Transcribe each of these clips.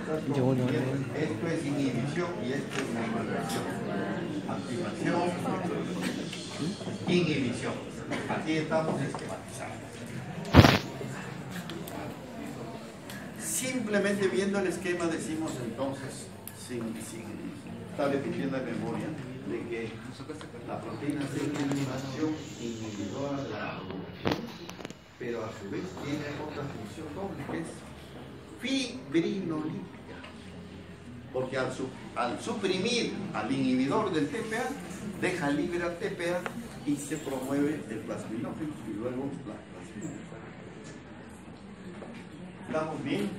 Esto es inhibición y esto es activación. Activación, inhibición. Aquí estamos esquematizando. Simplemente viendo el esquema decimos entonces, sin estar repitiendo en memoria, de que la proteína C tiene una acción inhibidora de la coagulación, pero a su vez tiene otra función doble, que es fibrinolítica. Porque al suprimir al inhibidor del TPA, deja libre al TPA y se promueve el plasminógeno y luego la plasmina. ¿Estamos bien?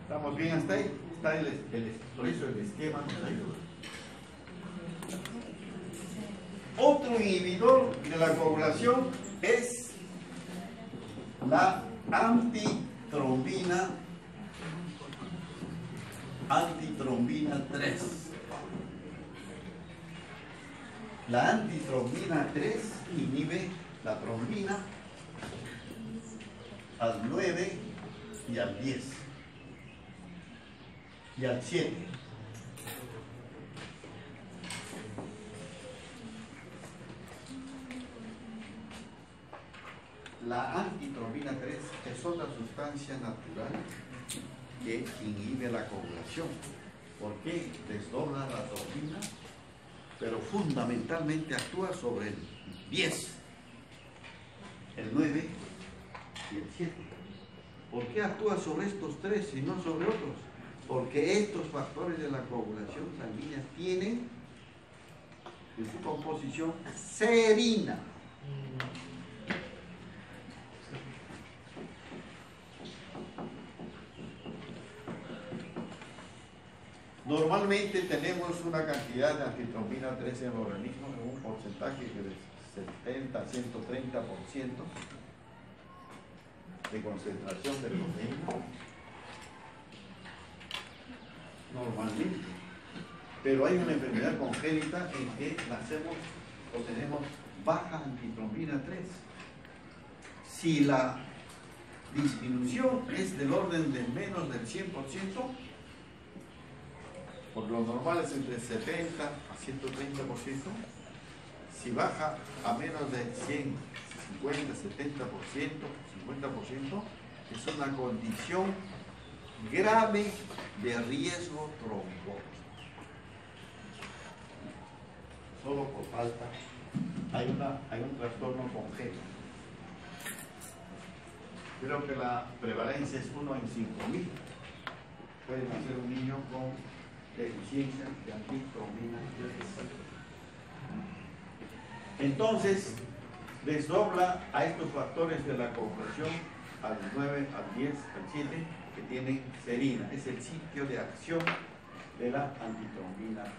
¿Estamos bien hasta ahí? Está por eso el esquema nos ayuda. Otro inhibidor de la coagulación es la antitrombina 3. La antitrombina 3 inhibe la trombina al 9 y al 10 y al 7. La antitrombina 3 es otra sustancia natural que inhibe la coagulación. ¿Por qué? Desdobla la trombina, pero fundamentalmente actúa sobre el 10, el 9 y el 7. ¿Por qué actúa sobre estos tres y no sobre otros? Porque estos factores de la coagulación sanguínea tienen en su composición serina. Normalmente tenemos una cantidad de antitrombina 3 en el organismo en un porcentaje de 70 a 130% de concentración de proteína. Normalmente. Pero hay una enfermedad congénita en que nacemos o tenemos baja antitrombina 3. Si la disminución es del orden de menos del 100%, por lo normal es entre 70 a 130%, si baja a menos de 100, 50, 70%, 50%, es una condición grave de riesgo trombótico. Solo por falta hay un trastorno congénito. Creo que la prevalencia es 1 en 5.000. Puede nacer un niño con deficiencia de antitrombina 3. Entonces, desdobla a estos factores de la coagulación al 9, al 10, al 7, que tienen serina. Es el sitio de acción de la antitrombina 3.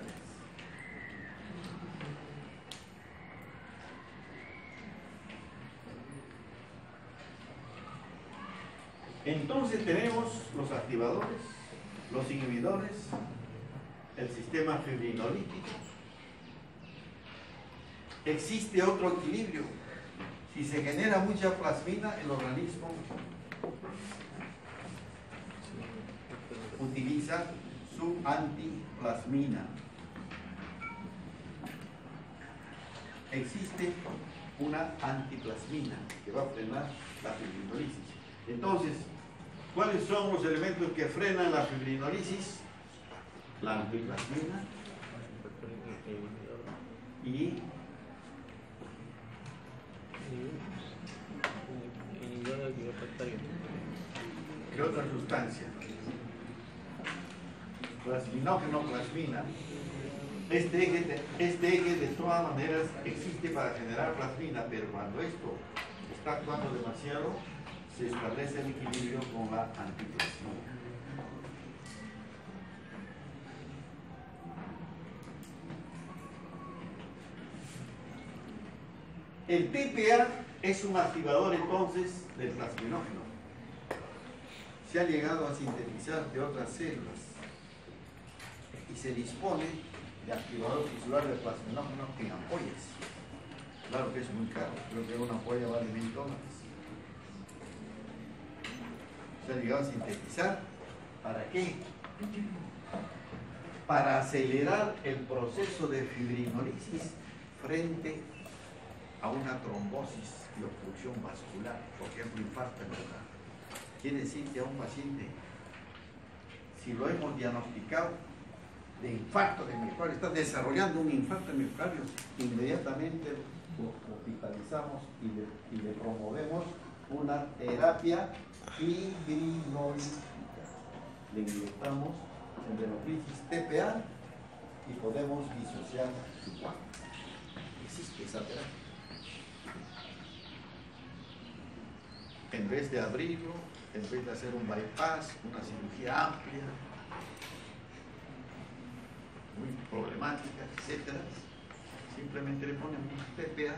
Entonces tenemos los activadores, los inhibidores, el sistema fibrinolítico. Existe otro equilibrio. Si se genera mucha plasmina, el organismo utiliza su antiplasmina. Existe una antiplasmina que va a frenar la fibrinolisis. Entonces, ¿cuáles son los elementos que frenan la fibrinolisis? La antiplasmina y ¿qué otra sustancia? Plasminógeno, plasmina. Este eje de todas maneras existe para generar plasmina, pero cuando esto está actuando demasiado, se establece el equilibrio con la antiplasmina. El TPA es un activador entonces del plasminógeno. Se ha llegado a sintetizar de otras células y se dispone de activador tisular de plasminógeno en ampollas. Claro que es muy caro, creo que una ampolla vale $1000. Se ha llegado a sintetizar. ¿Para qué? Para acelerar el proceso de fibrinolisis frente a una trombosis y obstrucción vascular, por ejemplo, infarto miocardio. Quiere decir que a un paciente, si lo hemos diagnosticado de infarto de miocardio, está desarrollando un infarto de miocardio, inmediatamente lo hospitalizamos y le promovemos una terapia fibrinolítica. Le inyectamos endoslisis TPA y podemos disociar su cuadro. Existe esa terapia. En vez de abrirlo, en vez de hacer un bypass, una cirugía amplia, muy problemática, etcétera, simplemente le ponemos TPA,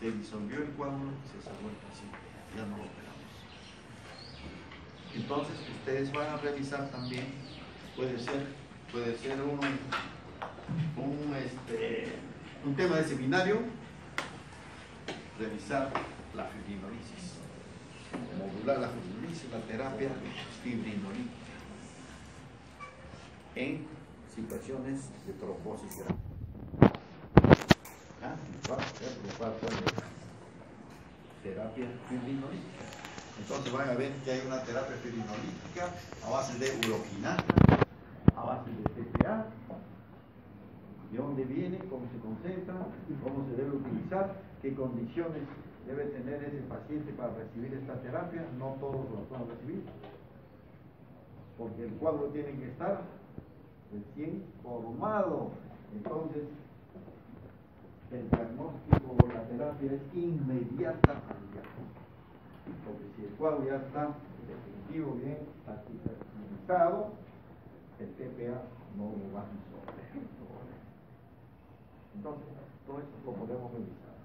se disolvió el coágulo, se salvó el paciente, ya no lo operamos. Entonces ustedes van a revisar también, puede ser un tema de seminario, revisar la fibrinolisis, modular la fibrinolisis, la terapia fibrinolítica en situaciones de trombosis grave. Terapia fibrinolítica. Entonces van a ver que hay una terapia fibrinolítica a base de uroquinasa, a base de TPA, de dónde viene, cómo se concentra, cómo se debe utilizar, qué condiciones debe tener ese paciente para recibir esta terapia. No todos lo pueden recibir, porque el cuadro tiene que estar recién formado. Entonces, el diagnóstico o la terapia es inmediata al diagnóstico. Porque si el cuadro ya está definitivo, bien articulado, el TPA no lo va a resolver. Entonces, todo esto lo podemos revisar.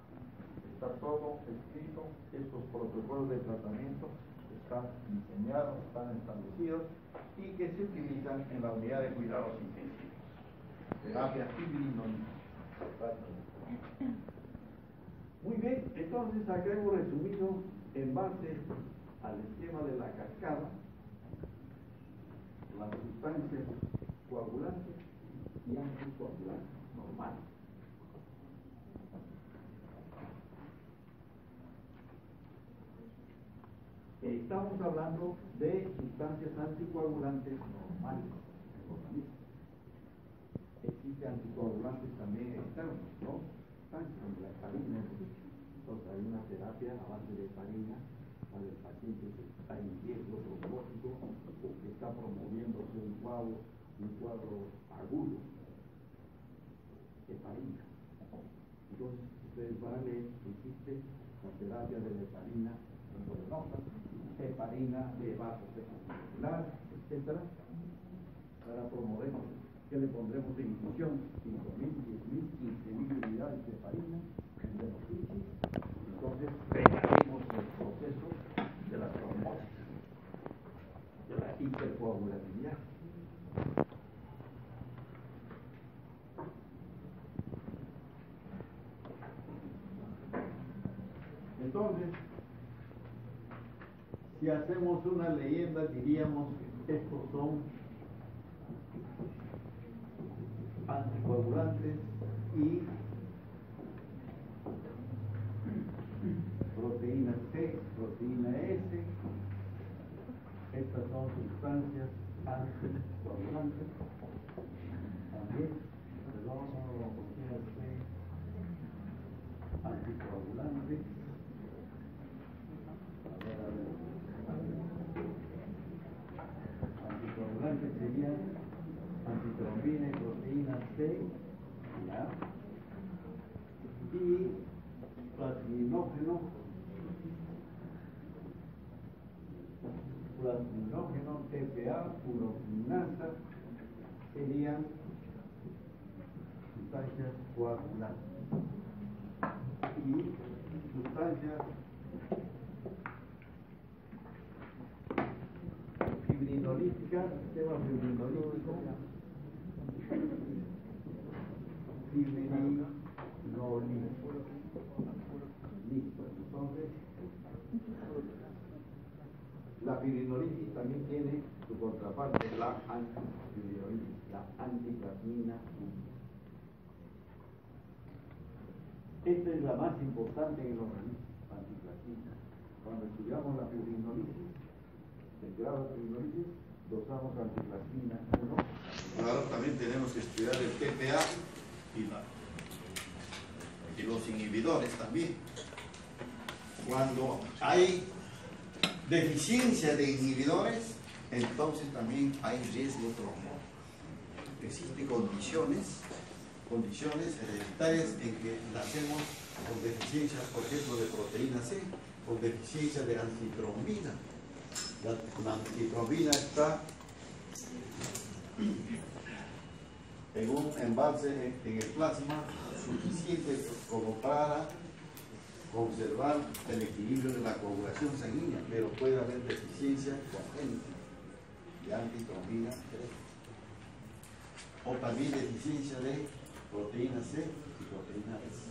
Está todo escrito, estos protocolos de tratamiento están diseñados, están establecidos y que se utilizan en la unidad de cuidados intensivos. Terapia fibrinolítica. Muy bien, entonces acá hemos resumido en base al esquema de la cascada las sustancias coagulantes y anticoagulantes normales. Estamos hablando de sustancias anticoagulantes normales. Existen anticoagulantes también externos, ¿no? Como la heparina. Entonces hay una terapia a base de heparina para el paciente que está en riesgo trombótico o que está promoviéndose un cuadro agudo. Heparina. Entonces ustedes van a leer que existe la terapia de la heparina, heparina de bajo peso molecular, etcétera, para promover. ¿Qué le pondremos de infusión? 5.000, 10.000, 15.000 unidades de heparina en endoslisis. Entonces, frearemos el proceso de la trombosis, de la hipercoagulabilidad. Entonces, si hacemos una leyenda, diríamos que estos son anticoagulantes y proteína C, proteína S. Estas son sustancias anticoagulantes. También, proteína C, anticoagulante. Anticoagulantes serían antitrombina y proteína C, ¿ya? Y plasminógeno, TPA, uroquinasa, serían sustancias coagulantes. Y sustancias fibrinolíticas, sistema fibrinolítico, fibrinolítico. Listo. Entonces, La pirinolisis también tiene su contraparte, la antipirinolisis, la anticlasmina 1. Esta es la más importante en el organismo, anticlasmina. Cuando estudiamos la pirinolisis, el grado de pirinolisis, dosamos anticlasmina 1. Ahora también tenemos que estudiar el PPA y los inhibidores también. Cuando hay deficiencia de inhibidores, entonces también hay riesgo trombótico. Existen condiciones hereditarias en que nacemos con deficiencias, por ejemplo, de proteína C, con deficiencia de antitrombina. La antitrombina está en un embalse en el plasma suficiente como para conservar el equilibrio de la coagulación sanguínea, pero puede haber deficiencia congénita de antitrombina 3 o también deficiencia de proteína C y proteína S.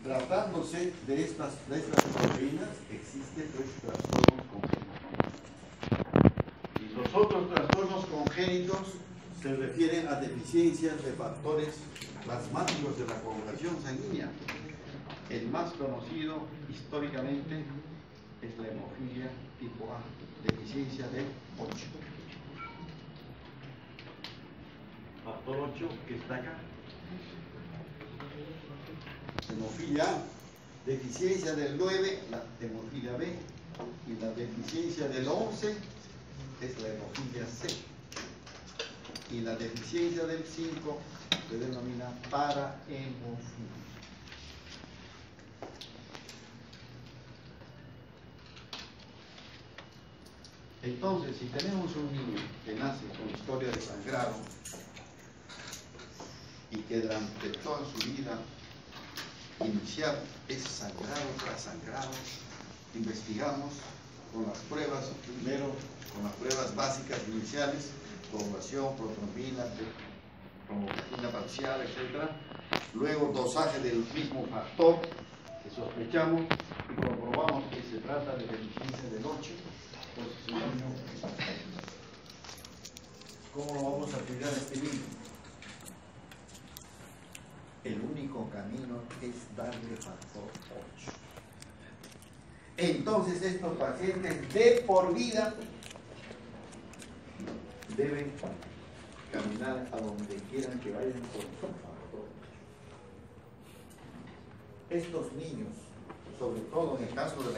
Tratándose de estas proteínas, existen 3 trastornos congénitos. Y los otros trastornos congénitos se refieren a deficiencias de factores plasmáticos de la coagulación sanguínea. El más conocido históricamente es la hemofilia tipo A, deficiencia de 8. Factor 8 que está acá. Hemofilia A, deficiencia del 9, la hemofilia B, y la deficiencia del 11 es la hemofilia C. Y la deficiencia del 5 se denomina parahemofilia. Entonces, si tenemos un niño que nace con historia de sangrado y que durante toda su vida inicial es sangrado tras sangrado, investigamos con las pruebas, primero con las pruebas básicas iniciales, coagulación, protrombina, trombina parcial, etc. Luego dosaje del mismo factor que sospechamos y comprobamos que se trata de deficiencia del 8. ¿Cómo lo vamos a cuidar a este niño? El único camino es darle factor 8. Entonces estos pacientes de por vida deben caminar a donde quieran que vayan con su factor 8. Estos niños, sobre todo en el caso de la